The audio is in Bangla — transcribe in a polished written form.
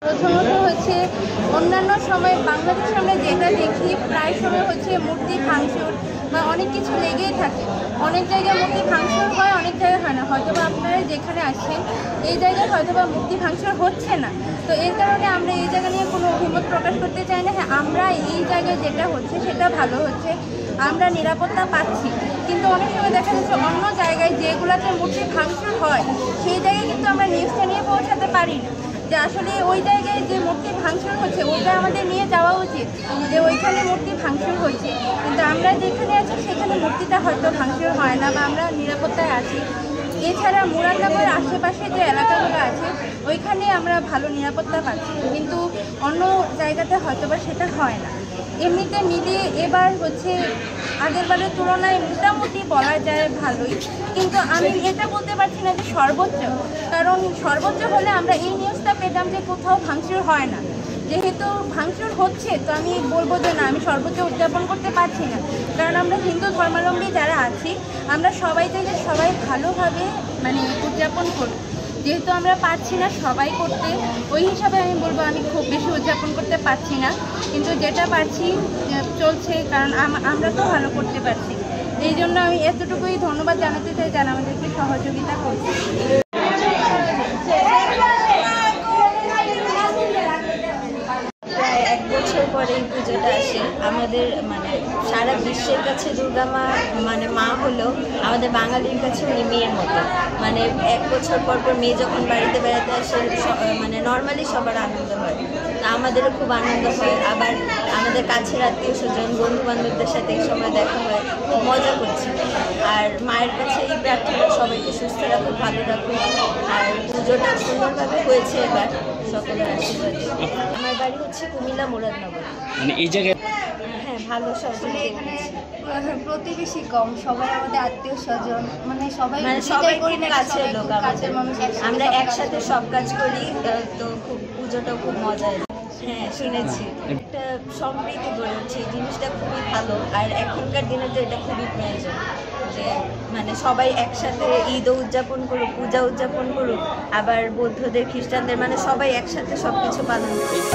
প্রথমত হচ্ছে অন্যান্য সময় বাংলাদেশে আমরা যেটা দেখি প্রায় সময় হচ্ছে মূর্তি ভাঙচুর বা অনেক কিছু লেগেই থাকে। অনেক জায়গায় মূর্তি ভাঙচুর হয়, অনেক জায়গায় হয় না। হয়তো বা আপনারা যেখানে আসছেন এই জায়গায় হয়তো বা মূর্তি ভাঙচুর হচ্ছে না, তো এর কারণে আমরা এই জায়গা নিয়ে কোনো অভিমত প্রকাশ করতে চাই না। হ্যাঁ, আমরা এই জায়গায় যেটা হচ্ছে সেটা ভালো হচ্ছে, আমরা নিরাপত্তা পাচ্ছি। কিন্তু অনেক সময় দেখা যাচ্ছে অন্য জায়গায় যেগুলোতে মূর্তি ভাঙচুর হয় সেই জায়গায় কিন্তু আমরা নিউজটা নিয়ে পৌঁছাতে পারি না যে আসলে ওই জায়গায় যে মূর্তি ভাঙচুর হচ্ছে ওটা আমাদের নিয়ে যাওয়া উচিত, যে ওইখানে মূর্তি ভাঙচুর হচ্ছে। কিন্তু আমরা যেখানে আছি সেখানে মূর্তিটা হয়তো ভাঙচুর হয় না বা আমরা নিরাপত্তায় আছি। এছাড়া মুরাদনগরের আশেপাশে যে এলাকাগুলো আছে ওইখানে আমরা ভালো নিরাপত্তা পাচ্ছি, কিন্তু অন্য জায়গাতে হয়তো বা সেটা হয় না। এমনিতে মিলিয়ে এবার হচ্ছে আগেরবারের তুলনায় মোটামুটি বলা যায় ভালোই, কিন্তু আমি এটা বলতে পারছি না যে সর্বোচ্চ, কারণ সর্বোচ্চ হলে আমরা এই নিউজটা পেতাম যে কোথাও ভাঙচুর হয় না। যেহেতু ভাঙচুর হচ্ছে তো আমি বলবো যে না, আমি সর্বোচ্চ উদযাপন করতে পারছি না, কারণ আমরা হিন্দু ধর্মাবলম্বী যারা আছি আমরা সবাই চাই যে সবাই ভালোভাবে উদযাপন করুক। যেহেতু আমরা পারছি না সবাই করতে, ওই হিসাবে আমি বলবো আমি খুব বেশি উদযাপন করতে পারছি না, কিন্তু যেটা পারছি চলছে, কারণ আমরা তো ভালো করতে পারছি। এই জন্য আমি এতটুকুই ধন্যবাদ জানাতে চাই যারা আমাদেরকে সহযোগিতা করছে। প্রায় 1 বছর পরে এই পুজোটা আসে। আমাদের সারা বিশ্বের কাছে দুর্গা মা মা হলো আমাদের বাঙালির কাছে উনি মেয়ের মতো। 1 বছর পর পর মেয়ে যখন বাড়িতে বেড়াতে আসে নর্মালি সবার আনন্দ হয়, তা আমাদেরও খুব আনন্দ হয়। আবার আমাদের কাছের আত্মীয় স্বজন বন্ধু বান্ধবদের সাথে এই সময় দেখা হয়, খুব মজা করছি। আর মায়ের কাছে এই প্রার্থনা সবাইকে সুস্থ রাখুক, ভালো রাখুক, আর পুজোটা সুন্দরভাবে হয়েছে এবার সকলের আশীর্বাদে। আমার বাড়ি হচ্ছে কুমিল্লা মুরাদনগর। এই জায়গায় হ্যাঁ, ভালো সবসময় প্রতিবেশী কম, সবাই আমাদের আত্মীয় স্বজন, সবাই সবাই খুব কাছের লোক আমাদের। আমরা একসাথে সব কাজ করি, তো খুব পুজোটাও খুব মজার। হ্যাঁ, শুনেছি একটা সম্প্রীতি গড়ে উঠছে, এই জিনিসটা খুবই ভালো। আর এখনকার দিনে তো এটা খুবই প্রয়োজন যে সবাই একসাথে ঈদও উদযাপন করুক, পূজা উদযাপন করুক, আবার বৌদ্ধদের খ্রিস্টানদের সবাই একসাথে সব কিছু পালন করুক।